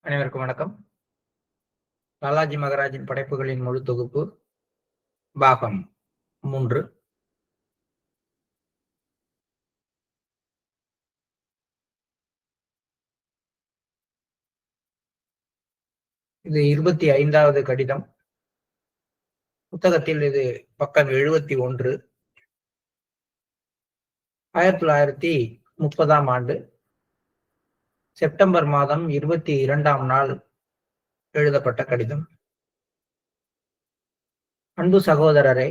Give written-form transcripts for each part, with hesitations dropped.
அனைவருக்கும் வணக்கம். லாலாஜி மகராஜின் படைப்புகளின் முழு தொகுப்பு பாகம் 3. இது 25வது கடிதம். புத்தகத்தில் இது பக்கம் 71. 1930ஆம் ஆண்டு செப்டம்பர் மாதம் 22ஆம் நாள் எழுதப்பட்ட கடிதம். அன்பு சகோதரரே,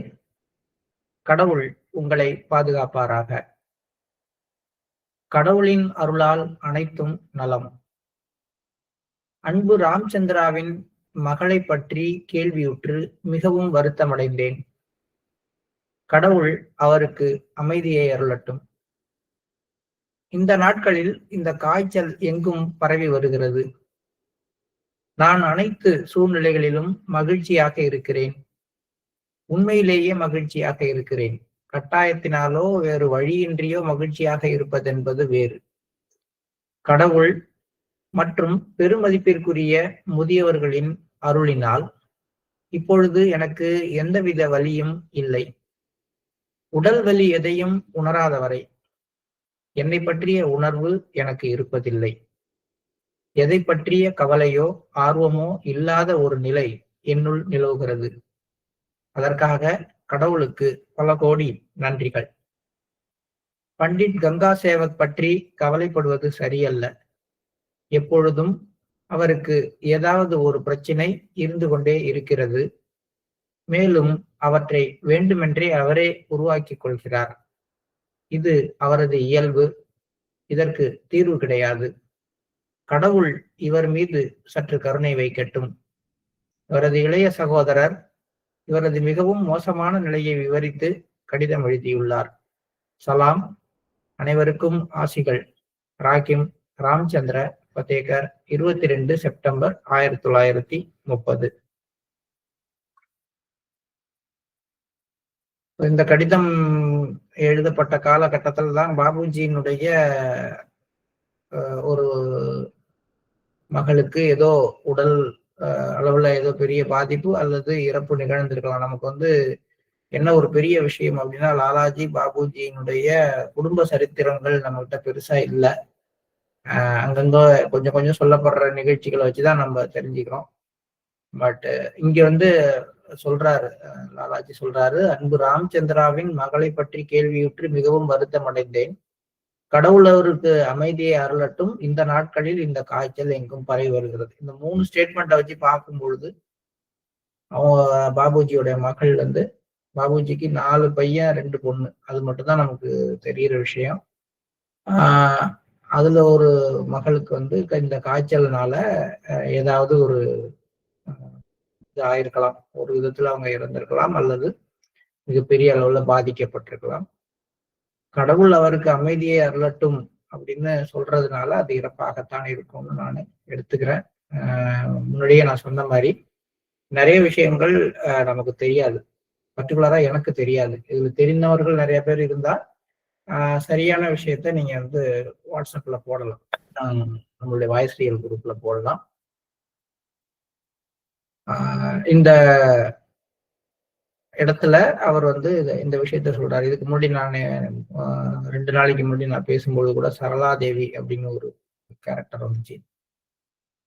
கடவுள் உங்களை பாதுகாப்பாராக. கடவுளின் அருளால் அனைத்தும் நலம். அன்பு ராம்சந்திராவின் மகளை பற்றி கேள்வியுற்று மிகவும் வருத்தமடைந்தேன். கடவுள் அவருக்கு அமைதியை அருளட்டும். இந்த நாட்களில் இந்த காய்ச்சல் எங்கும் பரவி வருகிறது. நான் அனைத்து சூழ்நிலைகளிலும் மகிழ்ச்சியாக இருக்கிறேன். உண்மையிலேயே மகிழ்ச்சியாக இருக்கிறேன். கட்டாயத்தினாலோ வேறு வழியின்றியோ மகிழ்ச்சியாக இருப்பதென்பது வேறு. கடவுள் மற்றும் பெருமதிப்பிற்குரிய முதியவர்களின் அருளினால் இப்பொழுது எனக்கு எந்தவித வலியும் இல்லை. உடல் வலி எதையும் உணராதவரை என்னை பற்றிய உணர்வு எனக்கு இருப்பதில்லை. எதை பற்றிய கவலையோ ஆர்வமோ இல்லாத ஒரு நிலை என்னுள் நிலவுகிறது. அதற்காக கடவுளுக்கு பல கோடி நன்றிகள். பண்டிட் கங்கா சேவக் பற்றி கவலைப்படுவது சரியல்ல. எப்பொழுதும் அவருக்கு ஏதாவது ஒரு பிரச்சனை இருந்து கொண்டே இருக்கிறது. மேலும் அவற்றை வேண்டுமென்றே அவரே உருவாக்கிக் கொள்கிறார். இது அவரது இயல்பு. இதற்கு தீர்வு கிடையாது. கடவுள் இவர் மீது சற்று கருணை வைக்கட்டும். இவரது இளைய சகோதரர் இவரது மிகவும் மோசமான நிலையை விவரித்து கடிதம் எழுதியுள்ளார். சலாம். அனைவருக்கும் ஆசிகள். ராகிம் ராம்சந்திர பதேகர், 22 செப்டம்பர் 1930. இந்த கடிதம் எழுதப்பட்ட காலகட்டத்தில் தான் பாபுஜியினுடைய ஒரு மகளுக்கு ஏதோ உடல் அளவுல ஏதோ பெரிய பாதிப்பு அல்லது இறப்பு நிகழ்ந்திருக்கலாம். நமக்கு என்ன ஒரு பெரிய விஷயம் அப்படின்னா, லாலாஜி பாபுஜியினுடைய குடும்ப சரித்திரங்கள் நம்மகிட்ட பெருசா இல்லை. அங்கங்க கொஞ்சம் கொஞ்சம் சொல்லப்படுற நிகழ்ச்சிகளை வச்சுதான் நம்ம தெரிஞ்சுக்கிறோம். பட் இங்க சொல்றாரு, லாலாஜி சொல்றாரு, அன்பு ராம்சந்திராவின் மகளை பற்றி கேள்வியுற்று மிகவும் வருத்தம் அடைந்தேன். கடவுள் அவருக்கு அமைதியை அருளட்டும். இந்த நாட்களில் இந்த காய்ச்சல் எங்கும் பரவி வருகிறது. இந்த 3 ஸ்டேட்மெண்ட்டை வச்சு பார்க்கும் பொழுது அவங்க பாபுஜியோடைய மகள் பாபுஜிக்கு 4 பையன் 2 பொண்ணு. அது மட்டும்தான் நமக்கு தெரிகிற விஷயம். அதுல ஒரு மகளுக்கு இந்த காய்ச்சல்னால ஏதாவது ஒரு இது ஆயிருக்கலாம். ஒரு விதத்துல அவங்க இறந்திருக்கலாம் அல்லது மிகப்பெரிய அளவுல பாதிக்கப்பட்டிருக்கலாம். கடவுள் அவருக்கு அமைதியை அருளட்டும் அப்படின்னு சொல்றதுனால அது இறப்பாகத்தான் இருக்கும்னு நான் எடுத்துக்கிறேன். முன்னாடியே நான் சொன்ன மாதிரி நிறைய விஷயங்கள் நமக்கு தெரியாது. பர்டிகுலரா எனக்கு தெரியாது. இதுல தெரிந்தவர்கள் நிறைய பேர் இருந்தா சரியான விஷயத்த நீங்க வாட்ஸ்அப்ல போடலாம். நம்மளுடைய வாய்ஸ் ரியல் குரூப்ல போடலாம். இந்த இடத்துல அவர் இந்த விஷயத்த சொல்றாரு. இதுக்கு முன்னாடி நான் 2 நாளைக்கு முன்னாடி நான் பேசும்போது கூட சரளா தேவி அப்படின்னு ஒரு கேரக்டர் வந்துச்சு.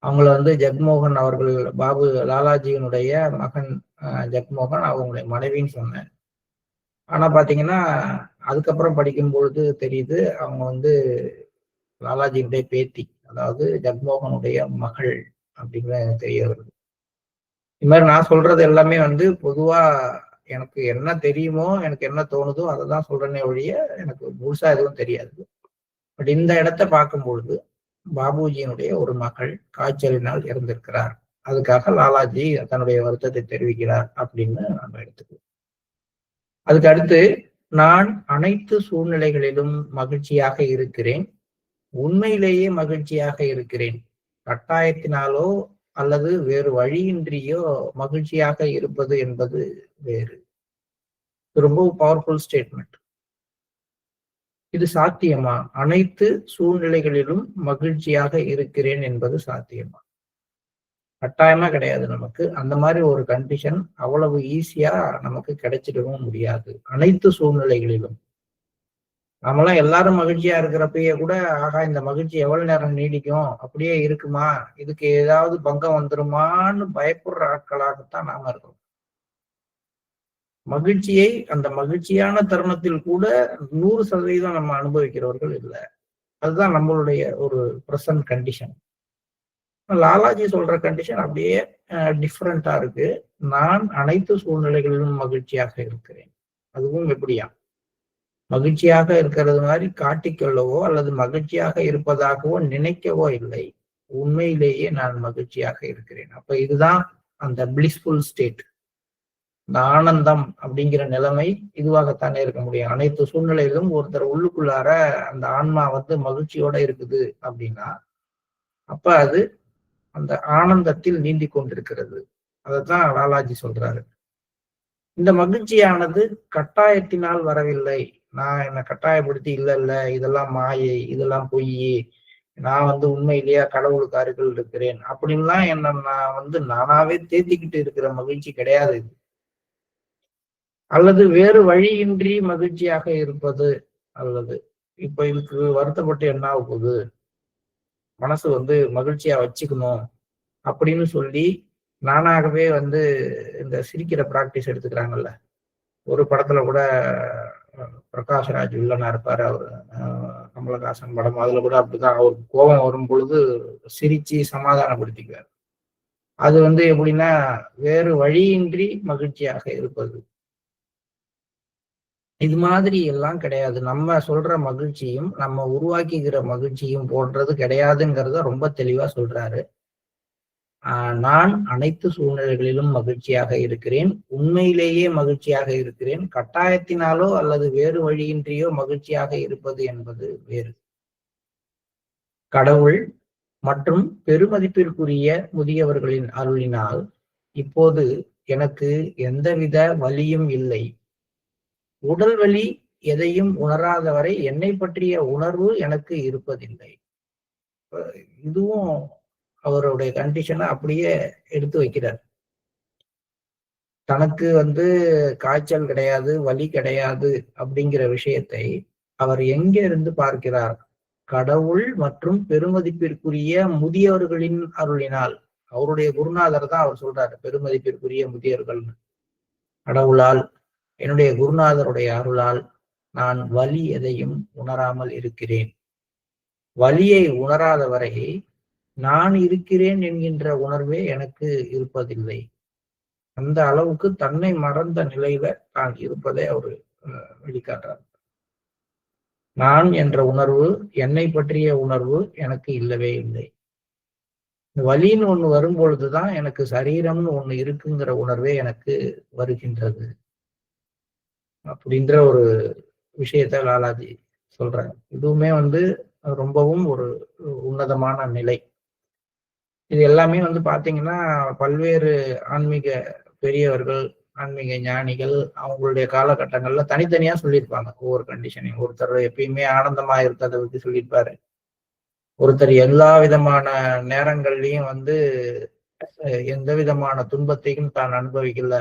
அவங்கள ஜக்மோகன் அவர்கள், லாலாஜியினுடைய மகன் ஜக்மோகன் அவங்களுடைய மனைவின்னு சொன்னேன். ஆனா பாத்தீங்கன்னா அதுக்கப்புறம் படிக்கும்பொழுது தெரியுது அவங்க லாலாஜியினுடைய பேத்தி, அதாவது ஜக்மோகனுடைய மகள் அப்படின்னு தெரிய வருது. இது மாதிரி நான் சொல்றது எல்லாமே பொதுவா எனக்கு என்ன தெரியுமோ, எனக்கு என்ன தோணுதோ அதை தான் சொல்றேனே ஒழிய எனக்கு முழுசா எதுவும் தெரியாது. பட் இந்த இடத்த பார்க்கும்பொழுது பாபுஜியினுடைய ஒரு மகள் காய்ச்சலினால் இறந்திருக்கிறார். அதுக்காக லாலாஜி தன்னுடைய வருத்தத்தை தெரிவிக்கிறார் அப்படின்னு நம்ம எடுத்துக்கணும். அதுக்கு அடுத்து, நான் அனைத்து சூழ்நிலைகளிலும் மகிழ்ச்சியாக இருக்கிறேன். உண்மையிலேயே மகிழ்ச்சியாக இருக்கிறேன். கட்டாயத்தினாலோ அல்லது வேறு வழியின்றியோ மகிழ்ச்சியாக இருப்பது என்பது வேறு. ரொம்ப பவர்ஃபுல் ஸ்டேட்மெண்ட். இது சாத்தியமா? அனைத்து சூழ்நிலைகளிலும் மகிழ்ச்சியாக இருக்கிறேன் என்பது சாத்தியமா? கட்டாயமா கிடையாது நமக்கு. அந்த மாதிரி ஒரு கண்டிஷன் அவ்வளவு ஈஸியா நமக்கு கிடைச்சிடவும் முடியாது. அனைத்து சூழ்நிலைகளிலும். நாமெல்லாம் எல்லாரும் மகிழ்ச்சியா இருக்கிறப்பயே கூட, ஆகா இந்த மகிழ்ச்சி எவ்வளவு நேரம் நீடிக்கும்? அப்படியே இருக்குமா? இதுக்கு ஏதாவது பங்கம் வந்துருமான்னு பயப்படுற ஆட்களாகத்தான் நாம இருக்கோம். மகிழ்ச்சியை அந்த மகிழ்ச்சியான தருணத்தில் கூட 100% நம்ம அனுபவிக்கிறவர்கள் இல்லை. அதுதான் நம்மளுடைய ஒரு பிரசன்ட் கண்டிஷன். லாலாஜி சொல்ற கண்டிஷன் அப்படியே டிஃப்ரெண்டா இருக்கு. நான் அனைத்து சூழ்நிலைகளிலும் மகிழ்ச்சியாக இருக்கிறேன். அதுவும் எப்படியா? மகிழ்ச்சியாக இருக்கிறது மாதிரி காட்டிக்கொள்ளவோ அல்லது மகிழ்ச்சியாக இருப்பதாகவோ நினைக்கவோ இல்லை. உண்மையிலேயே நான் மகிழ்ச்சியாக இருக்கிறேன். அப்ப இதுதான் அந்த பிளிஸ்ஃபுல் ஸ்டேட். இந்த ஆனந்தம் அப்படிங்கிற நிலைமை இதுவாகத்தானே இருக்க முடியும். அனைத்து சூழ்நிலையிலும் ஒருத்தர் உள்ளுக்குள்ளார அந்த ஆன்மா மகிழ்ச்சியோட இருக்குது அப்படின்னா, அப்ப அது அந்த ஆனந்தத்தில் நீந்தி கொண்டிருக்கிறது. அதைத்தான் லாலாஜி சொல்றாரு. இந்த மகிழ்ச்சியானது கட்டாயத்தினால் வரவில்லை. நான் என்னை கட்டாயப்படுத்தி இல்ல இதெல்லாம் மாயை, இதெல்லாம் பொய், நான் உண்மையிலேயே கடவுளுக்கு அருகில் இருக்கிறேன் அப்படின்லாம் என்ன நான் நானாவே தேத்திக்கிட்டு இருக்கிற மகிழ்ச்சி கிடையாது இது. அல்லது வேறு வழியின்றி மகிழ்ச்சியாக இருப்பது, அல்லது இப்ப இதுக்கு வருத்தப்பட்டு என்ன ஆக போகுது, மனசு மகிழ்ச்சியா வச்சுக்கணும் அப்படின்னு சொல்லி நானாகவே இந்த சிரிக்கிற பிராக்டிஸ் எடுத்துக்கிறாங்கல்ல. ஒரு படத்துல கூட பிரகாஷ்ராஜ் வில்லனா இருப்பாரு, அவரு கமலஹாசன் படம். அதுல கூட அப்படிதான், அவருக்கு கோபம் வரும் பொழுது சிரிச்சு சமாதானப்படுத்திக்குவார். அது எப்படின்னா வேறு வழியின்றி மகிழ்ச்சியாக இருப்பது. இது மாதிரி எல்லாம் கிடையாது. நம்ம சொல்ற மகிழ்ச்சியும் நம்ம உருவாக்கிக்கிற மகிழ்ச்சியும் போன்றது கிடையாதுங்கிறத ரொம்ப தெளிவா சொல்றாரு. நான் அனைத்து சூழ்நிலைகளிலும் மகிழ்ச்சியாக இருக்கிறேன். உண்மையிலேயே மகிழ்ச்சியாக இருக்கிறேன். கட்டாயத்தினாலோ அல்லது வேறு வழியின்றியோ மகிழ்ச்சியாக இருப்பது என்பது வேறு. கடவுள் மற்றும் பெருமதிப்பிற்குரிய முதியவர்களின் அருளினால் இப்போது எனக்கு எந்தவித வலியும் இல்லை. உடல் வலி எதையும் உணராதவரை என்னை பற்றிய உணர்வு எனக்கு இருப்பதில்லை. இதுவும் அவருடைய கண்டிஷனை அப்படியே எடுத்து வைக்கிறார். தனக்கு காய்ச்சல் கிடையாது, வலி கிடையாது அப்படிங்கிற விஷயத்தை அவர் எங்க இருந்து பார்க்கிறார்? கடவுள் மற்றும் பெருமதிப்பிற்குரிய முதியவர்களின் அருளினால். அவருடைய குருநாதர் தான் அவர் சொல்றாரு, பெருமதிப்பிற்குரிய முதியவர்கள். கடவுளால், என்னுடைய குருநாதருடைய அருளால் நான் வலி எதையும் உணராமல் இருக்கிறேன். வலியை உணராதவரை நான் இருக்கிறேன் என்கின்ற உணர்வே எனக்கு இருப்பதில்லை. அந்த அளவுக்கு தன்னை மறந்த நிலையில தான் இருப்பதை அவரு வெளிக்காட்டுறார். நான் என்ற உணர்வு, என்னை பற்றிய உணர்வு எனக்கு இல்லவே இல்லை. வலின்னு ஒண்ணு வரும் பொழுதுதான் எனக்கு சரீரம்னு ஒண்ணு இருக்குங்கிற உணர்வே எனக்கு வருகின்றது அப்படின்ற ஒரு விஷயத்த லாலாஜி சொல்றாங்க. இதுவுமே ரொம்பவும் ஒரு உன்னதமான நிலை. இது எல்லாமே பாத்தீங்கன்னா பல்வேறு ஆன்மீக பெரியவர்கள், ஆன்மீக ஞானிகள் அவங்களுடைய காலகட்டங்கள்ல தனித்தனியா சொல்லியிருப்பாங்க ஒவ்வொரு கண்டிஷனையும். ஒருத்தர் எப்பயுமே ஆனந்தமா இருக்கிறத பத்தி சொல்லியிருப்பாரு. ஒருத்தர் எல்லா விதமான நேரங்கள்லயும் எந்த விதமான துன்பத்தையும் தான் அனுபவிக்கல.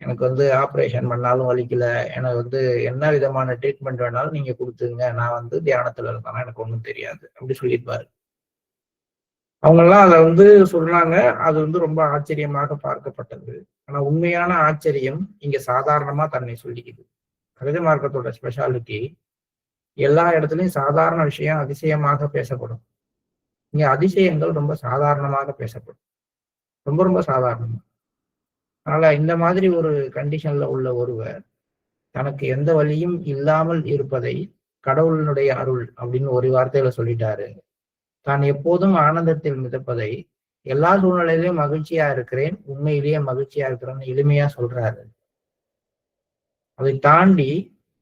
எனக்கு ஆப்ரேஷன் பண்ணாலும் வலிக்கல, எனக்கு என்ன விதமான ட்ரீட்மெண்ட் வேணாலும் நீங்க கொடுத்துங்க, நான் தியானத்துல இருக்கேன், எனக்கு ஒண்ணும் தெரியாது அப்படி சொல்லியிருப்பாரு. அவங்கெல்லாம் அதை சொன்னாங்க. அது ரொம்ப ஆச்சரியமாக பார்க்கப்பட்டது. ஆனா உண்மையான ஆச்சரியம் இங்க சாதாரணமா தன்னை சொல்லிக்குது. கணித மார்க்கத்தோட ஸ்பெஷாலிட்டி, எல்லா இடத்துலயும் சாதாரண விஷயம் அதிசயமாக பேசப்படும். இங்க அதிசயங்கள் ரொம்ப சாதாரணமாக பேசப்படும், ரொம்ப ரொம்ப சாதாரணமா. அதனால இந்த மாதிரி ஒரு கண்டிஷன்ல உள்ள ஒருவர் தனக்கு எந்த வழியும் இல்லாமல் இருப்பதை கடவுளினுடைய அருள் அப்படின்னு ஒரு வார்த்தையில சொல்லிட்டாரு. தான் எப்போதும் ஆனந்தத்தில் மிதப்பதை, எல்லா சூழ்நிலையிலையும் மகிழ்ச்சியா இருக்கிறேன், உண்மையிலேயே மகிழ்ச்சியா இருக்கிறேன்னு எளிமையா சொல்றாரு. அதை தாண்டி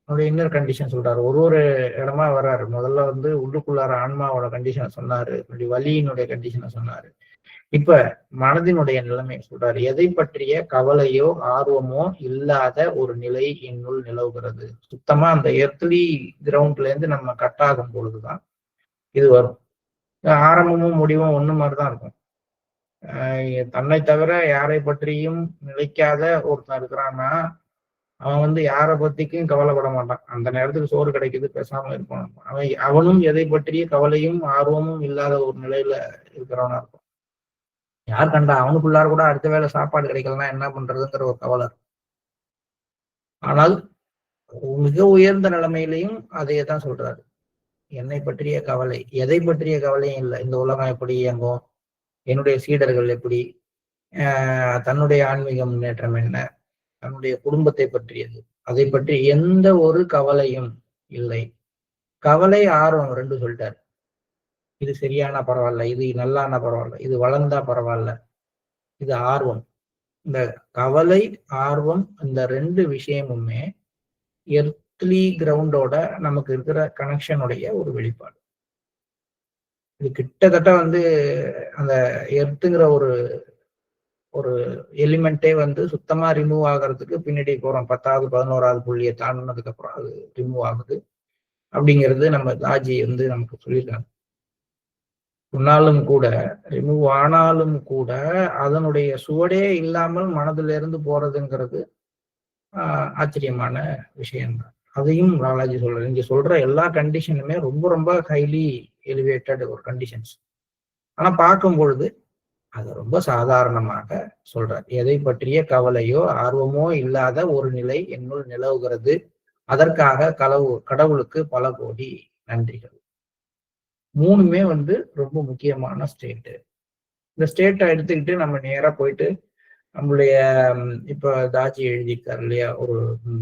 அவருடைய இன்னொரு கண்டிஷன் சொல்றாரு. ஒரு இடமா வர்றாரு. முதல்ல உள்ளுக்குள்ளார ஆன்மாவோட கண்டிஷனை சொன்னாரு, வலியினுடைய கண்டிஷனை சொன்னாரு. இப்ப மனதினுடைய நிலைமை சொல்றாரு. எதை பற்றிய கவலையோ ஆர்வமோ இல்லாத ஒரு நிலை என்னுள் நிலவுகிறது. சுத்தமா அந்த எர்த்லி கிரவுண்ட்ல இருந்து நம்ம கட் ஆகும் பொழுதுதான் இது வரும். ஆரம்பமும் முடிவும் ஒண்ணு மாதிரிதான் இருக்கும். தன்னை தவிர யாரை பற்றியும் நினைக்காத ஒருத்தன் இருக்கிறான்னா அவன் வந்து யாரை பத்திக்கும் கவலைப்பட மாட்டான். அந்த நேரத்துக்கு சோறு கிடைக்குது, பேசாம இருப்பான். அவனும் எதை பற்றிய கவலையும் ஆர்வமும் இல்லாத ஒரு நிலையில இருக்கிறவனா இருக்கும். யார் கண்டா அவனுக்குள்ளார கூட அடுத்த வேளை சாப்பாடு கிடைக்கலன்னா என்ன பண்றதுங்கிற ஒரு கவலை. ஆனால் மிக உயர்ந்த நிலைமையிலையும் அதையே தான் சொல்றாரு. என்னை பற்றிய கவலை, எதை பற்றிய கவலையும் இல்லை. இந்த உலகம் எப்படி இயங்கும், என்னுடைய சீடர்கள் எப்படி, தன்னுடைய ஆன்மீக முன்னேற்றம் என்ன, தன்னுடைய குடும்பத்தை பற்றியது, அதை பற்றி எந்த ஒரு கவலையும் இல்லை. கவலை ஆர்வம் ரெண்டு சொல்லிட்டாரு. இது சரியானா பரவாயில்ல, இது நல்லானா பரவாயில்ல, இது வளர்ந்தா பரவாயில்ல, இது ஆர்வம். இந்த கவலை ஆர்வம் இந்த ரெண்டு விஷயமுமே எர்த்லி கிரவுண்டோட நமக்கு இருக்கிற கனெக்ஷனுடைய ஒரு வெளிப்பாடு. இது கிட்டத்தட்ட வந்து அந்த எர்த்துங்கிற ஒரு ஒரு எலிமெண்டே வந்து சுத்தமா ரிமூவ் ஆகிறதுக்கு பின்னாடி போறோம். 10வது 11வது புள்ளியை தாண்டினதுக்கு அப்புறம் அது ரிமூவ் ஆகுது அப்படிங்கிறது நம்ம தாஜி வந்து நமக்கு சொல்லியிருக்காங்க. சொன்னாலும் கூட, ரிமூவ் ஆனாலும் கூட அதனுடைய சுவடே இல்லாமல் மனதில இருந்து போறதுங்கிறது ஆச்சரியமான விஷயம்தான். அதையும் பாலாஜி சொல்றாரு. இங்க சொல்ற எல்லா கண்டிஷனுமே ரொம்ப ரொம்ப ஹைலி எலிவேட்டட் ஒரு கண்டிஷன்ஸ். ஆனா பார்க்கும் பொழுது அது ரொம்ப சாதாரணமாக சொல்றார். எதை பற்றிய கவலையோ ஆர்வமோ இல்லாத ஒரு நிலை என்னுள் நிலவுகிறது. அதற்காக கடவுளுக்கு பல கோடி நன்றிகள். மூணுமே வந்து ரொம்ப முக்கியமான ஸ்டேட்டு. இந்த ஸ்டேட்டை எடுத்துக்கிட்டு நம்ம நேரா போயிட்டு நம்மளுடைய இப்ப தாஜி எழுதியிருக்காரு இல்லையா, ஒரு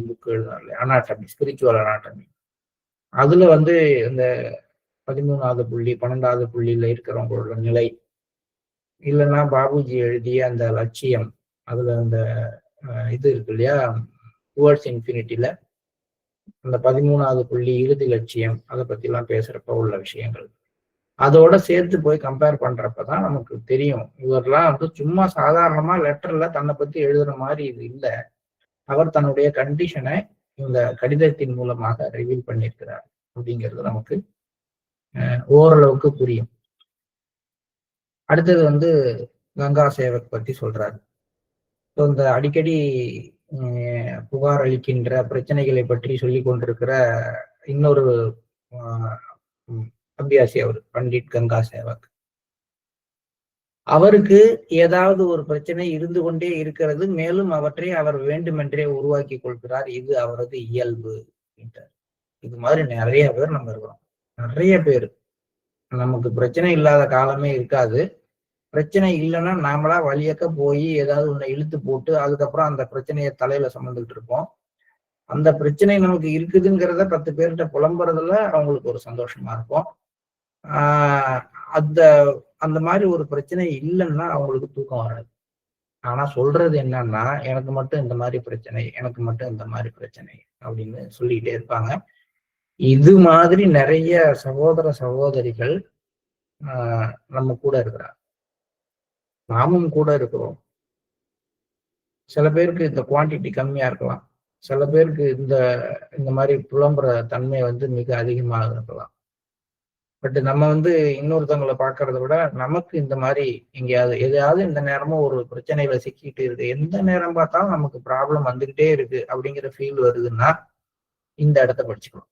புக் எழுதாரு இல்லையா, அனாட்டமி, ஸ்பிரிச்சுவல் அனாட்டமி. அதுல வந்து இந்த 13வது புள்ளி 12வது புள்ளியில இருக்கிறவங்களோட நிலை, இல்லைன்னா பாபுஜி எழுதிய அந்த லட்சியம், அதுல அந்த இது இருக்கு இல்லையா, டுவர்ட்ஸ் இன்ஃபினிட்டில அந்த 13வது புள்ளி இறுதி லட்சியம், அதை பத்தி எல்லாம் பேசுறப்ப உள்ள விஷயங்கள் அதோட சேர்த்து போய் கம்பேர் பண்றப்பதான் நமக்கு தெரியும். இவரெல்லாம் வந்து சும்மா சாதாரணமா லெட்டர்ல தன்னை பத்தி எழுதுற மாதிரி இது இல்லை. அவர் தன்னுடைய கண்டிஷனை இந்த கடிதத்தின் மூலமாக ரிவீல் பண்ணியிருக்கிறார் அப்படிங்கிறது நமக்கு ஓரளவுக்கு புரியும். அடுத்தது வந்து கங்கா சேவக் பத்தி சொல்றாரு. இந்த அடிக்கடி புகார் அளிக்கின்ற பிரச்சனைகளை பற்றி சொல்லி கொண்டிருக்கிற இன்னொரு அபியாசி அவர் பண்டிட் கங்கா சேவக். அவருக்கு ஏதாவது ஒரு பிரச்சனை இருந்து கொண்டே இருக்கிறது, மேலும் அவற்றை அவர் வேண்டுமென்றே உருவாக்கி கொள்கிறார். இது அவரது இயல்பு. இது மாதிரி நிறைய பேர் நம்ம இருக்கிறோம். நிறைய பேர் நமக்கு பிரச்சனை இல்லாத காலமே இருக்காது. பிரச்சனை இல்லைன்னா நாமளா வழியக்க போய் ஏதாவது ஒண்ணு இழுத்து போட்டு அதுக்கப்புறம் அந்த பிரச்சனையை தலையில சுமந்துட்டு இருப்போம். அந்த பிரச்சனை நமக்கு இருக்குதுங்கிறத 10 பேர்கிட்ட புலம்புறதுல அவங்களுக்கு ஒரு சந்தோஷமா இருக்கும். அந்த மாதிரி ஒரு பிரச்சனை இல்லைன்னா அவங்களுக்கு தூக்கம் வராது. ஆனா சொல்றது என்னன்னா, எனக்கு மட்டும் இந்த மாதிரி பிரச்சனை, எனக்கு மட்டும் இந்த மாதிரி பிரச்சனை அப்படின்னு சொல்லிக்கிட்டே இருப்பாங்க. இது மாதிரி நிறைய சகோதர சகோதரிகள் நம்ம கூட இருக்கிறாங்க. நாமும் கூட இருக்கிறோம். சில பேருக்கு இந்த குவான்டிட்டி கம்மியா இருக்கலாம், சில பேருக்கு இந்த மாதிரி புலம்புற தன்மை வந்து மிக அதிகமாக இருக்கலாம். பட் நம்ம வந்து இன்னொருத்தவங்களை பார்க்கறத விட நமக்கு இந்த மாதிரி எங்கேயாவது எதையாவது இந்த நேரமும் ஒரு பிரச்சனையில சிக்கிட்டு இருக்கு, எந்த நேரம் பார்த்தாலும் நமக்கு ப்ராப்ளம் வந்துகிட்டே இருக்கு அப்படிங்கிற ஃபீல் வருதுன்னா இந்த இடத்த படிச்சுக்கணும்.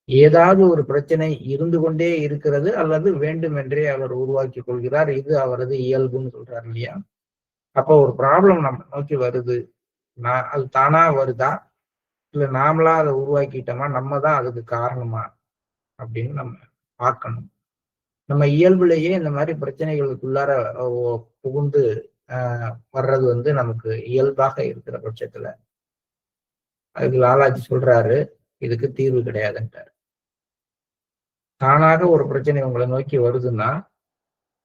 ஏதாவது ஒரு பிரச்சனை இருந்து கொண்டே இருக்கிறது அல்லது வேண்டுமென்றே அவர் உருவாக்கி கொள்கிறார். இது அவரது இயல்புன்னு சொல்றாரு இல்லையா. அப்போ ஒரு ப்ராப்ளம் நம்ம நோக்கி வருது, அது தானா வருதா இல்ல நாமளா அதை உருவாக்கிட்டோமா, நம்ம தான் அதுக்கு காரணமா அப்படின்னு நம்ம பார்க்கணும். நம்ம இயல்புலேயே இந்த மாதிரி பிரச்சனைகளுக்குள்ளார புகுந்து வர்றது வந்து நமக்கு இயல்பாக இருக்கிற பட்சத்துல அதுக்கு லாலாஜி சொல்றாரு, இதுக்கு தீர்வு கிடையாதுன்றாரு. தானாக ஒரு பிரச்சனை உங்களை நோக்கி வருதுன்னா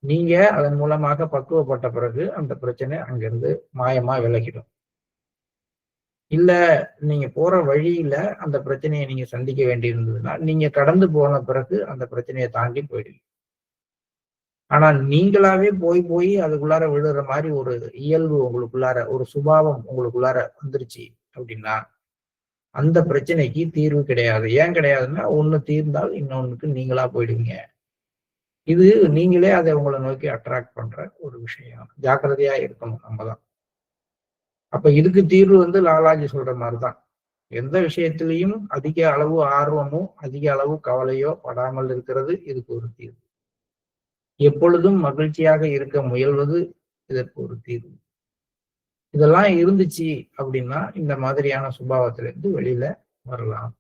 நீங்க அதன் மூலமாக பக்குவப்பட்ட பிறகு அந்த பிரச்சனை அங்கிருந்து மாயமா விலகிடும். இல்ல நீங்க போற வழியில அந்த பிரச்சனையை நீங்க சந்திக்க வேண்டி இருந்ததுன்னா நீங்க கடந்து போன பிறகு அந்த பிரச்சனையை தாண்டி போயிடுவீங்க. ஆனா நீங்களாவே போய் போய் அதுக்குள்ளார விழுற மாதிரி ஒரு இயல்பு உங்களுக்குள்ளார, ஒரு சுபாவம் உங்களுக்குள்ளார வந்துருச்சு அப்படின்னா அந்த பிரச்சனைக்கு தீர்வு கிடையாது. ஏன் கிடையாதுன்னா, ஒண்ணு தீர்ந்தால் இன்னொன்னுக்கு நீங்களா போயிடுவீங்க. இது நீங்களே அதை உங்களை நோக்கி அட்ராக்ட் பண்ற ஒரு விஷயம். ஜாக்கிரதையா இருக்கணும் நம்ம தான். அப்ப இதுக்கு தீர்வு லாலாஜி சொல்ற மாதிரிதான். எந்த விஷயத்திலையும் அதிக அளவு ஆர்வமோ அதிக அளவு கவலையோ படாமல் இருக்கிறது இதுக்கு ஒரு தீர்வு. எப்பொழுதும் மகிழ்ச்சியாக இருக்க முயல்வது இதற்கு ஒரு தீர்வு. இதெல்லாம் இருந்துச்சு அப்படின்னா இந்த மாதிரியான சுபாவத்திலிருந்து வெளியில வரலாம்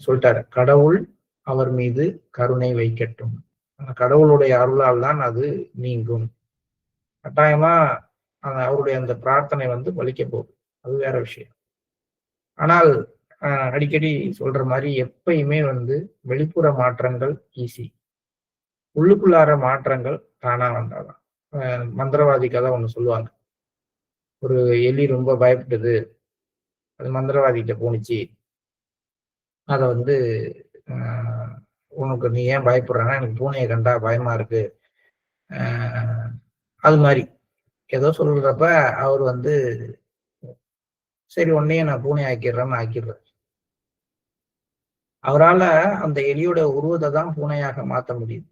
சொல்லிட்டாரு. கடவுள் அவர் மீது கருணை வைக்கட்டும். அந்த கடவுளுடைய அருளால் தான் அது நீங்கும். கட்டாயமா அவருடைய அந்த பிரார்த்தனை பலிக்க போகுது. அது வேற விஷயம். ஆனால் அடிக்கடி சொல்ற மாதிரி எப்பயுமே வெளிப்புற மாற்றங்கள் ஈஸி. உள்ளுக்குள்ளார மாற்றங்கள் தானா வந்தாதான். மந்திரவாதி கதை ஒண்ணு சொல்லுவாங்க. ஒரு எலி ரொம்ப பயப்படுது, அது மந்திரவாதிகிட்ட போணுச்சு. அத உனக்கு நீ ஏன் பயப்படுறன்னா எனக்கு பூனையை கண்டா பயமா இருக்கு, அது மாதிரி ஏதோ சொல்றப்ப அவர் சரி உன்னையே நான் பூனை ஆக்கிடுறேன்னு ஆக்கிடுறாரு. அவரால் அந்த எலியோட உருவத்தை தான் பூனையாக மாற்ற முடியுது.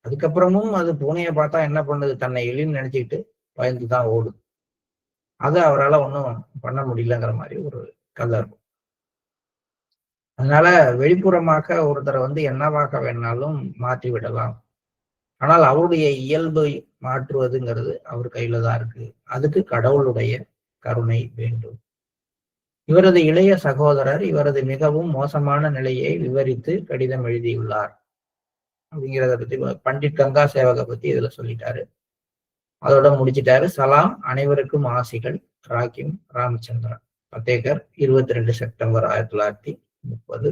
அதுக்கப்புறமும் அது பூனையை பார்த்தா என்ன பண்ணுது, தன்னை எலின்னு நினைச்சுக்கிட்டு பயந்துதான் ஓடுது. அதை அவரால் ஒன்றும் பண்ண முடியலங்கிற மாதிரி ஒரு கதை இருக்கும். அதனால வெளிப்புறமாக ஒருத்தரை என்னவாக வேணாலும் மாற்றி விடலாம். ஆனால் அவருடைய இயல்பை மாற்றுவதுங்கிறது அவர் கையில தான் இருக்கு. அதுக்கு கடவுளுடைய கருணை வேண்டும். இவரது இளைய சகோதரர் இவரது மிகவும் மோசமான நிலையை விவரித்து கடிதம் எழுதியுள்ளார் அப்படிங்கிறத பத்தி பண்டிட் கங்கா சேவகை பத்தி இதுல சொல்லிட்டாரு. அதோட முடிச்சிட்டாரு. சலாம், அனைவருக்கும் ஆசிகள். ராக்கிம் ராமச்சந்திரன், பத்தேகர், 22 செப்டம்பர் 1930.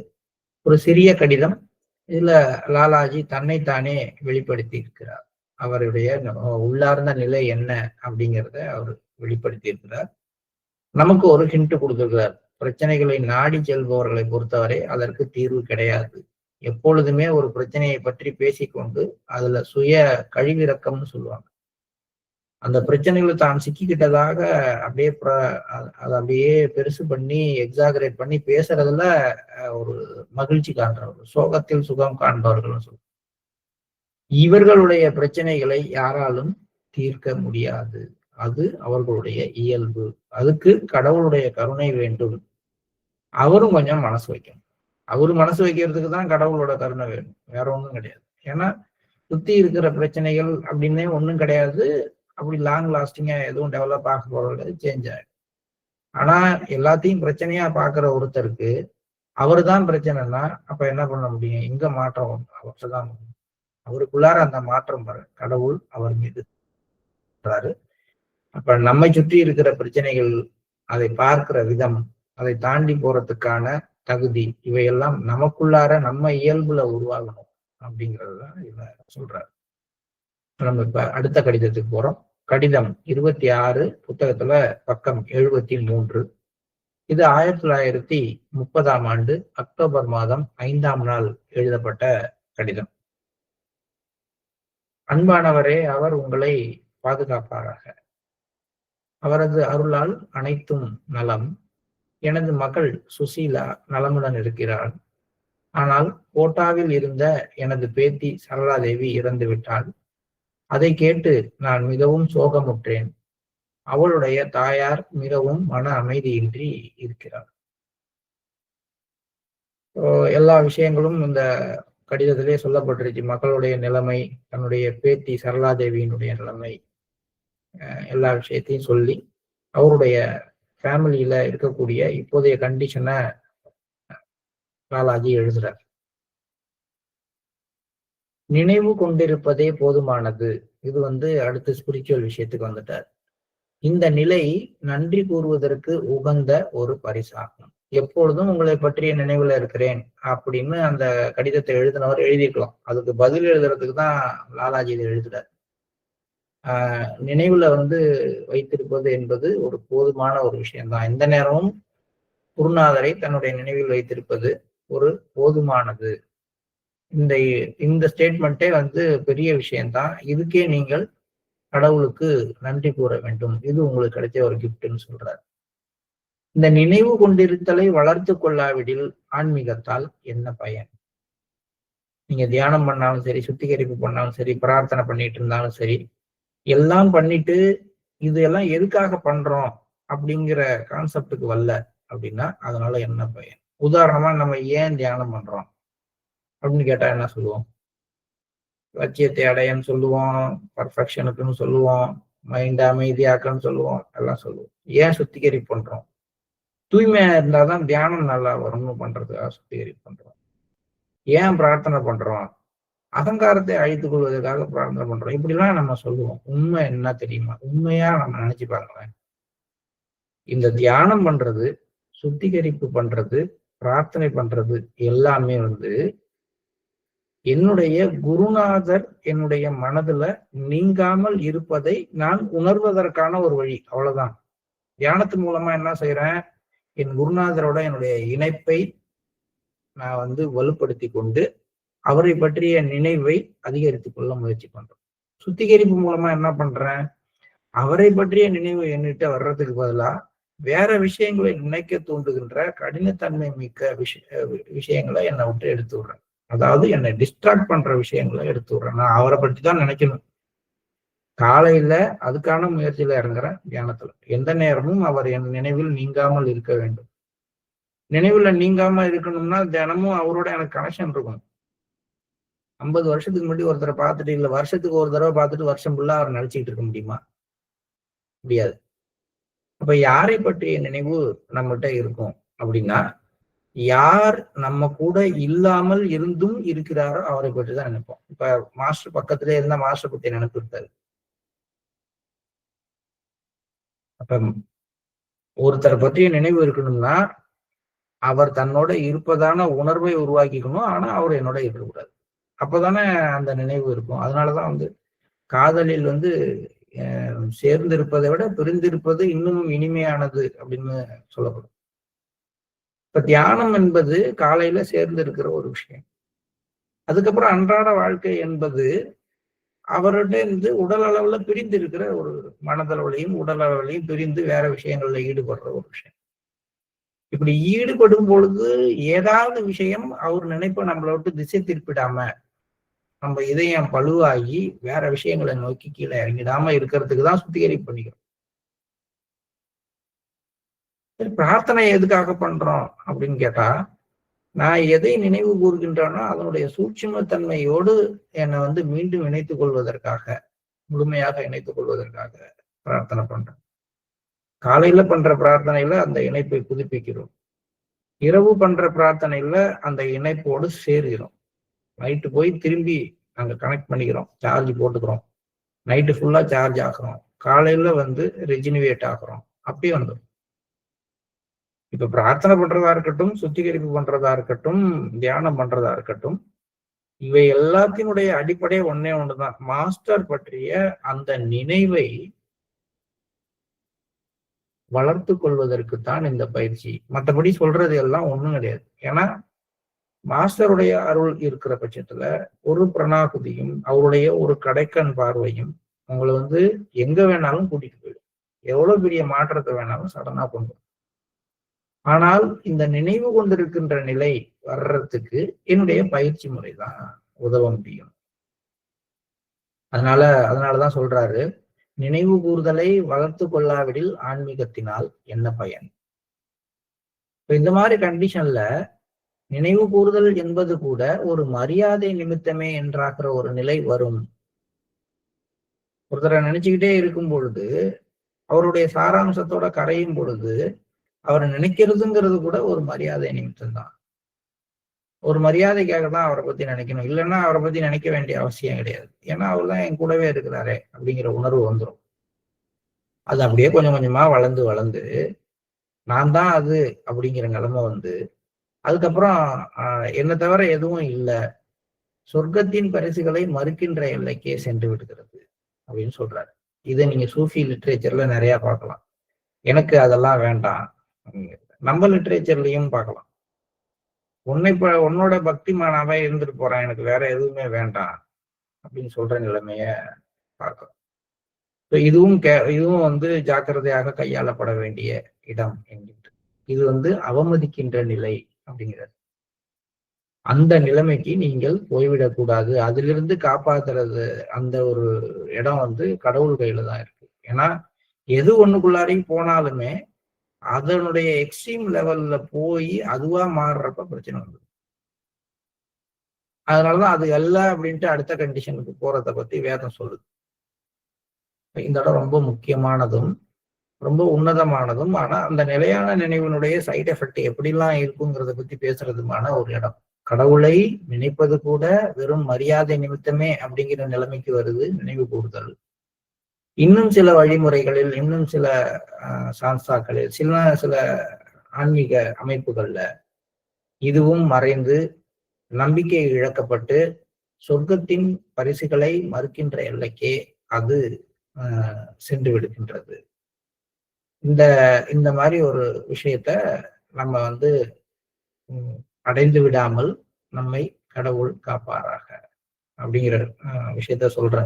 ஒரு சிறிய கடிதம். இதுல லாலாஜி தன்னைத்தானே வெளிப்படுத்தி இருக்கிறார். அவருடைய உள்ளார்ந்த நிலை என்ன அப்படிங்கிறத அவர் வெளிப்படுத்தி இருக்கிறார். நமக்கு ஒரு ஹிண்ட் கொடுத்திருக்கிறார். பிரச்சனைகளை நாடி செல்பவர்களை பொறுத்தவரை அதற்கு தீர்வு கிடையாது. எப்பொழுதுமே ஒரு பிரச்சனையை பற்றி பேசிக்கொண்டு அதுல சுய கழிவிறக்கம்னு சொல்லுவாங்க. அந்த பிரச்சனைகளை தான் சிக்கிக்கிட்டதாக அப்படியே அதை அப்படியே பெருசு பண்ணி எக்ஸாகரேட் பண்ணி பேசுறதுல ஒரு மகிழ்ச்சி காண்றவர்கள், சோகத்தில் சுகம் காண்பவர்கள் சொல்லுவாங்க. இவர்களுடைய பிரச்சனைகளை யாராலும் தீர்க்க முடியாது. அது அவர்களுடைய இயல்பு. அதுக்கு கடவுளுடைய கருணை வேண்டும். அவரும் கொஞ்சம் மனசு வைக்கணும். அவரு மனசு வைக்கிறதுக்கு தான் கடவுளோட கருணை வேணும், வேற ஒண்ணும் கிடையாது. ஏன்னா சுத்தி இருக்கிற பிரச்சனைகள் அப்படின்னே ஒண்ணும் கிடையாது. அப்படி லாங் லாஸ்டிங்கா எதுவும் டெவலப் ஆக போறது சேஞ்ச் ஆகும். ஆனா எல்லாத்தையும் பிரச்சனையா பாக்குற ஒருத்தருக்கு அவரு தான் பிரச்சனைனா அப்ப என்ன பண்ண முடியும்? எங்க மாற்றம் அவர்தான் முடியும். அவருக்குள்ளார அந்த மாற்றம் வர கடவுள் அவர் மீது. அப்ப நம்மை சுற்றி இருக்கிற பிரச்சனைகள், அதை பார்க்கிற விதம், அதை தாண்டி போறதுக்கான தகுதி, இவையெல்லாம் நமக்குள்ளார நம்ம இயல்புல உருவாகணும் அப்படிங்கிறதுதான் இவ சொல்றாரு. நம்ம இப்ப அடுத்த கடிதத்துக்கு போறோம். கடிதம் 26, புத்தகத்துல பக்கம் 73. இது 1930ஆம் ஆண்டு அக்டோபர் மாதம் 5ஆம் நாள் எழுதப்பட்ட கடிதம். அன்பானவரே, அவர் உங்களை பாதுகாப்பாராக. அவரது அருளால் அனைத்தும் நலம். எனது மகள் சுசீலா நலமுடன் இருக்கிறாள். ஆனால் கோட்டாவில் இருந்த எனது பேத்தி சரளாதேவி இறந்து விட்டாள். அதை கேட்டு நான் மிகவும் சோகமுற்றேன். அவளுடைய தாயார் மிகவும் மன அமைதியின்றி இருக்கிறார். எல்லா விஷயங்களும் இந்த கடிதத்திலே சொல்லப்பட்டிருச்சு. மக்களுடைய நிலைமை, தன்னுடைய பேத்தி சரளாதேவியினுடைய நிலைமை, எல்லா விஷயத்தையும் சொல்லி அவருடைய ஃபேமிலியில இருக்கக்கூடிய இப்போதைய கண்டிஷனை லாலாஜி எழுதுறார். நினைவு கொண்டிருப்பதே போதுமானது. இது அடுத்து ஸ்பிரிச்சுவல் விஷயத்துக்கு வந்துட்டார். இந்த நிலை நன்றி கூறுவதற்கு உகந்த ஒரு பரிசாகும். எப்பொழுதும் உங்களை பற்றிய நினைவுல இருக்கிறேன் அப்படின்னு அந்த கடிதத்தை எழுதினவர் எழுதியிருக்கலாம். அதுக்கு பதில் எழுதுறதுக்கு தான் லாலாஜி இதை எழுதுறார். நினைவுல வைத்திருப்பது என்பது ஒரு போதுமான ஒரு விஷயம்தான். எந்த நேரமும் குருநாதரை தன்னுடைய நினைவில் வைத்திருப்பது ஒரு போதுமானது. இந்த இந்த ஸ்டேட்மெண்ட்டே வந்து பெரிய விஷயம்தான். இதுக்கே நீங்கள் கடவுளுக்கு நன்றி கூற வேண்டும். இது உங்களுக்கு கிடைச்ச ஒரு கிஃப்ட்ன்னு சொல்றாரு. இந்த நினைவு கொண்டிருத்தலை வளர்த்து கொள்ளாவிடில் ஆன்மீகத்தால் என்ன பயன்? நீங்க தியானம் பண்ணாலும் சரி, சுத்திகரிப்பு பண்ணாலும் சரி, பிரார்த்தனை பண்ணிட்டு இருந்தாலும் சரி, எல்லாம் பண்ணிட்டு இது எல்லாம் எதுக்காக பண்றோம் அப்படிங்கிற கான்செப்டுக்கு வரல அப்படின்னா அதனால என்ன பயன்? உதாரணமா நம்ம ஏன் தியானம் பண்றோம் அப்படின்னு கேட்டா என்ன சொல்லுவோம்? லட்சியத்தை அடையன்னு சொல்லுவோம், பர்ஃபெக்ஷனுக்குன்னு சொல்லுவோம், மைண்ட் அமைதியாக்கன்னு சொல்லுவோம், எல்லாம் சொல்லுவோம். ஏன் சுத்திகரிப்பு பண்றோம்? தூய்மையா இருந்தாதான் தியானம் நல்லா வரும்னு பண்றதுக்காக சுத்திகரிப்பு பண்றோம். ஏன் பிரார்த்தனை பண்றோம்? அகங்காரத்தை அழித்துக் கொள்வதற்காக பிரார்த்தனை பண்றோம். இப்படிலாம் நம்ம சொல்லுவோம். உண்மை என்ன தெரியுமா? உண்மையா நம்ம நினைச்சு பாருங்களேன். இந்த தியானம் பண்றது, சுத்திகரிப்பு பண்றது, பிரார்த்தனை பண்றது எல்லாமே வந்து என்னுடைய குருநாதர் என்னுடைய மனதுல நீங்காமல் இருப்பதை நான் உணர்வதற்கான ஒரு வழி. அவ்வளவுதான். தியானத்தின் மூலமா என்ன செய்யறேன்? என் குருநாதரோட என்னுடைய இணைப்பை நான் வந்து வலுப்படுத்தி கொண்டு அவரை பற்றிய நினைவை அதிகரித்துக் கொள்ள முயற்சி பண்றேன். சுத்திகரிப்பு மூலமா என்ன பண்றேன்? அவரை பற்றிய நினைவு என்கிட்ட வர்றதுக்கு பதிலா வேற விஷயங்களை நினைக்க தூண்டுகின்ற கடினத்தன்மை மிக்க விஷயங்களை என்னை விட்டு எடுத்து விடுறேன். அதாவது என்னை டிஸ்ட்ராக்ட் பண்ற விஷயங்களை எடுத்து விடுறேன். நான் அவரை பற்றி தான் நினைக்கணும். காலையில அதுக்கான முயற்சியில இறங்குறேன் தியானத்துல. எந்த நேரமும் அவர் என் நினைவில் நீங்காமல் இருக்க வேண்டும். நினைவுல நீங்காம இருக்கணும்னா தினமும் அவரோட எனக்கு கனெக்ஷன் இருக்கணும். 50 வருஷத்துக்கு முன்னாடி ஒருத்தரை பார்த்துட்டு இல்ல வருஷத்துக்கு ஒரு தடவை பார்த்துட்டு வருஷம் ஃபுல்லா அவர் நினைச்சிட்டு இருக்க முடியுமா? முடியாது. அப்ப யாரை பற்றிய நினைவு நம்மகிட்ட இருக்கும் அப்படின்னா, யார் நம்ம கூட இல்லாமல் இருந்தும் இருக்கிறாரோ அவரை பற்றி தான் நினைப்போம். இப்ப மாஸ்டர் பக்கத்திலே இருந்தா மாஸ்டர் பத்தி நினைப்பு இருக்காது. அப்ப ஒருத்தரை பற்றிய நினைவு இருக்கணும்னா அவர் தன்னோட இருப்பதான உணர்வை உருவாக்கிக்கணும். ஆனா அவர் என்னோட இருக்கக்கூடாது. அப்பதானே அந்த நினைவு இருக்கும். அதனாலதான் வந்து காதலில் வந்து சேர்ந்திருப்பதை விட பிரிந்திருப்பது இன்னும் இனிமையானது அப்படின்னு சொல்லப்படும். இப்ப தியானம் என்பது காலையில சேர்ந்து இருக்கிற ஒரு விஷயம். அதுக்கப்புறம் அன்றாட வாழ்க்கை என்பது அவர்கிட்ட இருந்து உடல் அளவுல பிரிந்து இருக்கிற ஒரு மனதளவுலையும் உடல் அளவுலையும் பிரிந்து வேற விஷயங்கள்ல ஈடுபடுற ஒரு விஷயம். இப்படி ஈடுபடும் பொழுது ஏதாவது விஷயம் அவர் நினைப்ப நம்மளை விட்டு திசை திருப்பிடாம நம்ம இதயம் பழுவாகி வேற விஷயங்களை நோக்கி கீழே இறங்கிடாம இருக்கிறதுக்கு தான் சுத்திகரிப்பு பண்ணிக்கிறோம். பிரார்த்தனை எதுக்காக பண்றோம் அப்படின்னு கேட்டா, நான் எதை நினைவு கூறுகின்றேனோ அதனுடைய சூட்சுமத்தன்மையோடு என்னை வந்து மீண்டும் இணைத்துக் கொள்வதற்காக, முழுமையாக இணைத்துக் கொள்வதற்காக பிரார்த்தனை பண்றேன். காலையில பண்ற பிரார்த்தனையில அந்த இணைப்பை புதுப்பிக்கிறோம். இரவு பண்ற பிரார்த்தனையில அந்த இணைப்போடு சேர்கிறோம். நைட்டு போய் திரும்பி நாங்க கனெக்ட் பண்ணிக்கிறோம், சார்ஜ் போட்டுக்கிறோம், நைட்டு ஃபுல்லா சார்ஜ் ஆகுறோம், காலையில வந்து ரெஜினிவேட் ஆகுறோம். அப்படியே வந்துடும். இப்ப பிரார்த்தனை பண்றதா இருக்கட்டும், சுத்திகரிப்பு பண்றதா இருக்கட்டும், தியானம் பண்றதா இருக்கட்டும், இவை எல்லாத்தினுடைய அடிப்படை ஒன்னே ஒண்ணுதான். மாஸ்டர் பற்றிய அந்த நினைவை வளர்த்து கொள்வதற்குத்தான் இந்த பயிற்சி. மற்றபடி சொல்றது எல்லாம் ஒண்ணும் கிடையாது. ஏன்னா மாஸ்டருடைய அருள் இருக்கிற பட்சத்துல ஒரு பிரணாகுதியும் அவருடைய ஒரு கடைக்கண் பார்வையும் உங்களை வந்து எங்க வேணாலும் கூட்டிட்டு போயிடும். எவ்வளவு பெரிய மாற்றத்தை வேணாலும் சடனா கொண்டு. ஆனால் இந்த நினைவு கொண்டிருக்கின்ற நிலை வர்றதுக்கு என்னுடைய பயிற்சி முறைதான் உதவ முடியும். அதனாலதான் சொல்றாரு, நினைவு கூறுதலை வளர்த்து கொள்ளாவிடில் ஆன்மீகத்தினால் என்ன பயன்? இப்ப இந்த மாதிரி கண்டிஷன்ல நினைவு கூறுதல் என்பது கூட ஒரு மரியாதை நிமித்தமே என்றாகிற ஒரு நிலை வரும். ஒருத்தரை நினைச்சுக்கிட்டே இருக்கும் பொழுது அவருடைய சாராம்சத்தோட கரையும் பொழுது அவரை நினைக்கிறதுங்கிறது கூட ஒரு மரியாதை நிமித்தம் தான். ஒரு மரியாதைக்காக தான் அவரை பத்தி நினைக்கணும். இல்லைன்னா அவரை பத்தி நினைக்க வேண்டிய அவசியம் கிடையாது. ஏன்னா அவர் தான் என் கூடவே இருக்கிறாரே அப்படிங்கிற உணர்வு வந்துடும். அது அப்படியே கொஞ்சம் கொஞ்சமா வளர்ந்து வளர்ந்து நான் தான் அது அப்படிங்கிற நிலைமை வந்து அதுக்கப்புறம் என்னை தவிர எதுவும் இல்லை, சொர்க்கத்தின் பரிசுகளை மறுக்கின்ற எல்லைக்கே சென்று விடுகிறது அப்படின்னு சொல்றாரு. இதை நீங்க சூஃபி லிட்ரேச்சர்ல நிறைய பார்க்கலாம். எனக்கு அதெல்லாம் வேண்டாம். நம்ம லிட்ரேச்சர்லயும் பார்க்கலாம். உன்னோட பக்திமானாவே இருந்துட்டு போறேன், எனக்கு வேற எதுவுமே வேண்டாம் அப்படின்னு சொல்ற நிலைமைய பார்க்கிறோம். இதுவும் ஜாக்கிரதையாக கையாளப்பட வேண்டிய இடம் என்கின்ற இது அவமதிக்கின்ற நிலை அப்படிங்கிறது. அந்த நிலைமைக்கு நீங்கள் போய்விடக்கூடாது. அதிலிருந்து காப்பாத்துறது அந்த ஒரு இடம் கடவுள் கையில தான் இருக்கு. ஏன்னா எது ஒண்ணுக்குள்ளாரையும் போனாலுமே அதனுடைய எக்ஸ்ட்ரீம் லெவல்ல போய் அதுவா மாறுறப்ப பிரச்சனை வந்து, அதனாலதான் அது அல்ல அப்படின்ட்டு அடுத்த கண்டிஷனுக்கு போறத பத்தி வேதம் சொல்லுது. இந்த இடம் ரொம்ப முக்கியமானதும் ரொம்ப உன்னதமானதும், ஆனா அந்த நிலையான நினைவினுடைய சைடு எஃபெக்ட் எப்படிலாம் இருக்குங்கிறத பத்தி பேசுறதுமான ஒரு இடம். கடவுளை நினைப்பது கூட வெறும் மரியாதை நிமித்தமே அப்படிங்கிற நிலைமைக்கு வருது நினைவு கூறுதல். இன்னும் சில வழிமுறைகளில், இன்னும் சில சான்சாக்களில், சில ஆன்மீக அமைப்புகள்ல இதுவும் மறைந்து நம்பிக்கை இழக்கப்பட்டு சொர்க்கத்தின் பரிசுகளை மறுக்கின்ற எல்லைக்கே அது சென்று விடுகின்றது. இந்த மாதிரி ஒரு விஷயத்த நம்ம அடைந்து விடாமல் நம்மை கடவுள் காப்பாராக அப்படிங்கிற விஷயத்த சொல்ற.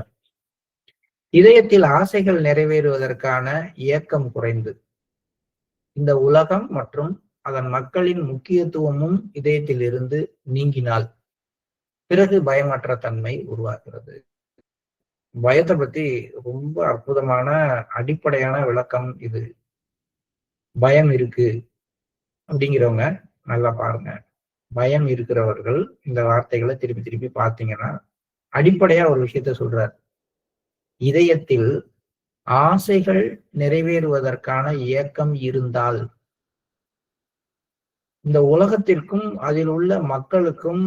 இதயத்தில் ஆசைகள் நிறைவேறுவதற்கான இயக்கம் குறைந்து இந்த உலகம் மற்றும் அதன் மக்களின் முக்கியத்துவமும் இதயத்தில் இருந்து நீங்கினால் பிறகு பயமற்ற தன்மை உருவாகிறது. பயத்தை பத்தி ரொம்ப அற்புதமான அடிப்படையான விளக்கம் இது. பயம் இருக்கு அப்படிங்கிறவங்க நல்லா பாருங்க. பயம் இருக்கிறவர்கள் இந்த வார்த்தைகளை திருப்பி திருப்பி பார்த்தீங்கன்னா அடிப்படையா ஒரு விஷயத்த சொல்றார். இதயத்தில் ஆசைகள் நிறைவேறுவதற்கான இயக்கம் இருந்தால் இந்த உலகத்திற்கும் அதில் உள்ள மக்களுக்கும்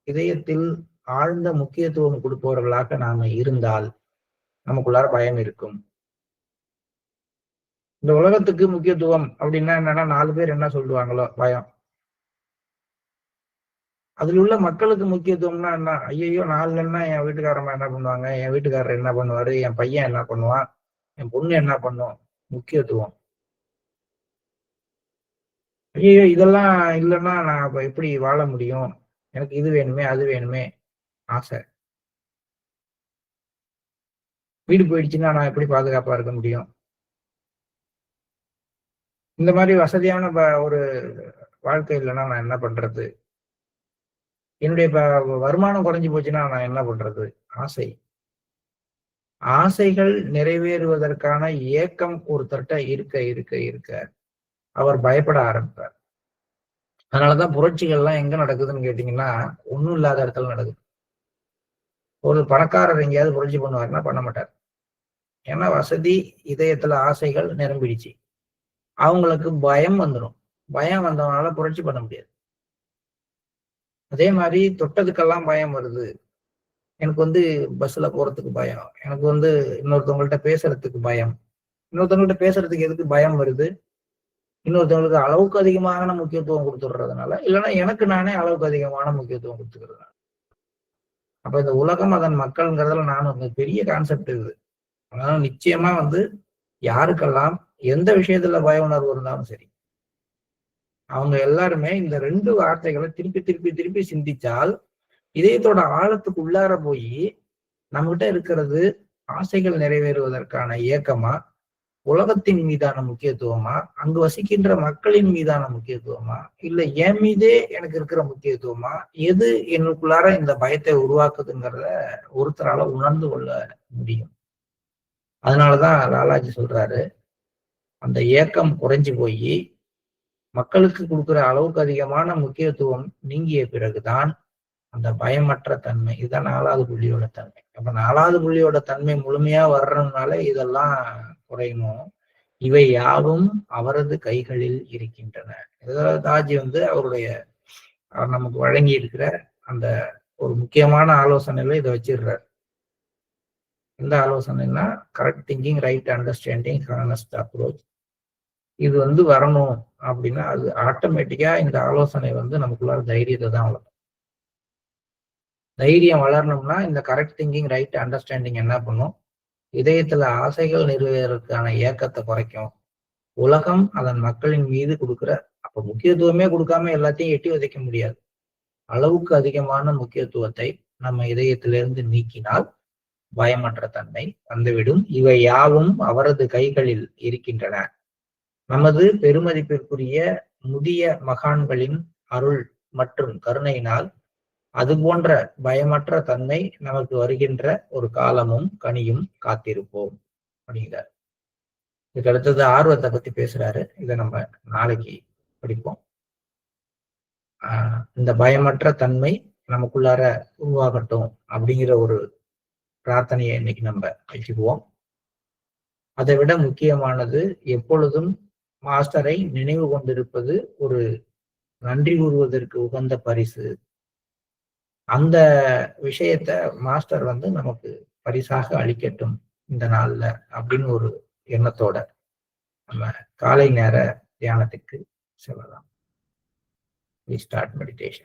இதயத்தில் ஆழ்ந்த முக்கியத்துவம் கொடுப்பவர்களாக நாம இருந்தால் நமக்குள்ளார பயம் இருக்கும். இந்த உலகத்துக்கு முக்கியத்துவம் அப்படின்னா என்னன்னா 4 பேர் என்ன சொல்லுவாங்களோ பயம். அதுல உள்ள மக்களுக்கு முக்கியத்துவம்னா என்ன? ஐயோ 4 என்ன என் வீட்டுக்காரம்மா என்ன பண்ணுவாங்க, என் வீட்டுக்காரர் என்ன பண்ணுவாரு, என் பையன் என்ன பண்ணுவான், என் பொண்ணு என்ன பண்ணும், முக்கியத்துவம். ஐயோ இதெல்லாம் இல்லைன்னா நான் அப்ப எப்படி வாழ முடியும், எனக்கு இது வேணுமே அது வேணுமே ஆசை. வீடு போயிடுச்சுன்னா நான் எப்படி பாதுகாப்பா இருக்க முடியும். இந்த மாதிரி வசதியான ஒரு வாழ்க்கை இல்லைன்னா நான் என்ன பண்றது, என்னுடைய வருமானம் குறைஞ்சு போச்சுன்னா நான் என்ன பண்றது, ஆசை. ஆசைகள் நிறைவேறுவதற்கான ஏக்கம் ஒருத்தர்கிட்ட இருக்க இருக்க இருக்க அவர் பயப்பட ஆரம்பிப்பார். அதனாலதான் புரட்சிகள்லாம் எங்க நடக்குதுன்னு கேட்டீங்கன்னா ஒண்ணும் இல்லாத இடத்துல நடக்குது. ஒரு பணக்காரர் எங்கேயாவது புரட்சி பண்ணுவாருன்னா பண்ண மாட்டார். ஏன்னா வசதி, இதயத்துல ஆசைகள் நிரம்பிடுச்சு. அவங்களுக்கு பயம் வந்துடும். பயம் வந்தவனால புரட்சி பண்ண முடியாது. அதே மாதிரி தொட்டதுக்கெல்லாம் பயம் வருது. எனக்கு பஸ்ல போறதுக்கு பயம், எனக்கு இன்னொருத்தவங்கள்ட்ட பேசுறதுக்கு பயம். இன்னொருத்தவங்கள்ட்ட பேசுறதுக்கு எதுக்கு பயம் வருது? இன்னொருத்தவங்களுக்கு அளவுக்கு அதிகமான முக்கியத்துவம் கொடுத்துடுறதுனால, இல்லைன்னா எனக்கு நானே அளவுக்கு அதிகமான முக்கியத்துவம் கொடுத்துக்கிறதுனால. அப்ப இந்த உலகம் அதன் மக்கள்ங்கிறதுல நான் பெரிய கான்செப்ட் இருக்குது. அதனால நிச்சயமா யாருக்கெல்லாம் எந்த விஷயத்துல பய உணர்வு இருந்தாலும் சரி, அவங்க எல்லாருமே இந்த 2 வார்த்தைகளை திருப்பி திருப்பி திருப்பி சிந்திச்சால் இதயத்தோட ஆழத்துக்கு உள்ளார போய் நம்மகிட்ட இருக்கிறது ஆசைகள் நிறைவேறுவதற்கான இயக்கமா, உலகத்தின் மீதான முக்கியத்துவமா, அங்கு வசிக்கின்ற மக்களின் மீதான முக்கியத்துவமா, இல்ல என் மீதே எனக்கு இருக்கிற முக்கியத்துவமா, எது எனக்குள்ளார இந்த பயத்தை உருவாக்குதுங்கிறத ஒருத்தரால உணர்ந்து கொள்ள முடியும். அதனாலதான் லாலாஜி சொல்றாரு, அந்த ஏக்கம் குறைஞ்சு போய் மக்களுக்கு கொடுக்குற அளவுக்கு அதிகமான முக்கியத்துவம் நீங்கிய பிறகுதான் அந்த பயமற்ற தன்மை, இதுதான் 4வது புள்ளியோட தன்மை. அப்ப 4வது புள்ளியோட தன்மை முழுமையா வர்றதுனால இதெல்லாம் குறையணும். இவை யாவும் அவரது கைகளில் இருக்கின்றன. தாஜி அவர் நமக்கு வழங்கி இருக்கிற அந்த ஒரு முக்கியமான ஆலோசனையில இதை வச்சிடுறார். எந்த ஆலோசனைன்னா correct thinking, right understanding, honest approach. இது வரணும் அப்படின்னா அது ஆட்டோமேட்டிக்கா இந்த ஆலோசனை நமக்குள்ளார தைரியத்தை தான் வளரும். தைரியம் வளரணும்னா இந்த கரெக்ட் திங்கிங், ரைட் அண்டர்ஸ்டாண்டிங் என்ன பண்ணும்? இதயத்துல ஆசைகள் நிறைவேறதுக்கான ஏக்கத்தை குறைக்கும். உலகம் அதன் மக்களின் மீது கொடுக்குற அப்ப முக்கியத்துவமே கொடுக்காம எல்லாத்தையும் எட்டி உதைக்க முடியாது. அளவுக்கு அதிகமான முக்கியத்துவத்தை நம்ம இதயத்திலிருந்து நீக்கினால் பயமற்ற தன்மை வந்துவிடும். இவை யாவும் அவரது கைகளில் இருக்கின்றன. நமது பெருமதிப்பிற்குரிய முதிய மகான்களின் அருள் மற்றும் கருணையினால் அது போன்ற பயமற்ற தன்மை நமக்கு வருகின்ற ஒரு காலமும் கனியும் காத்திருப்போம் அப்படிங்கிறார். இதுக்கு அடுத்தது ஆர்வத்தை பத்தி பேசுறாரு. இதை நம்ம நாளைக்கு படிப்போம். இந்த பயமற்ற தன்மை நமக்குள்ளார உருவாகட்டும் அப்படிங்கிற ஒரு பிரார்த்தனையை இன்னைக்கு நம்ம வச்சுக்குவோம். அதை விட முக்கியமானது, எப்பொழுதும் மாஸ்டரை நினைவு கொண்டிருப்பது ஒரு நன்றி கூறுவதற்கு உகந்த பரிசு. அந்த விஷயத்த மாஸ்டர் நமக்கு பரிசாக அளிக்கட்டும் இந்த நாள்ல அப்படின்னு ஒரு எண்ணத்தோட நம்ம காலை நேர தியானத்துக்கு செல்லலாம். We start meditation.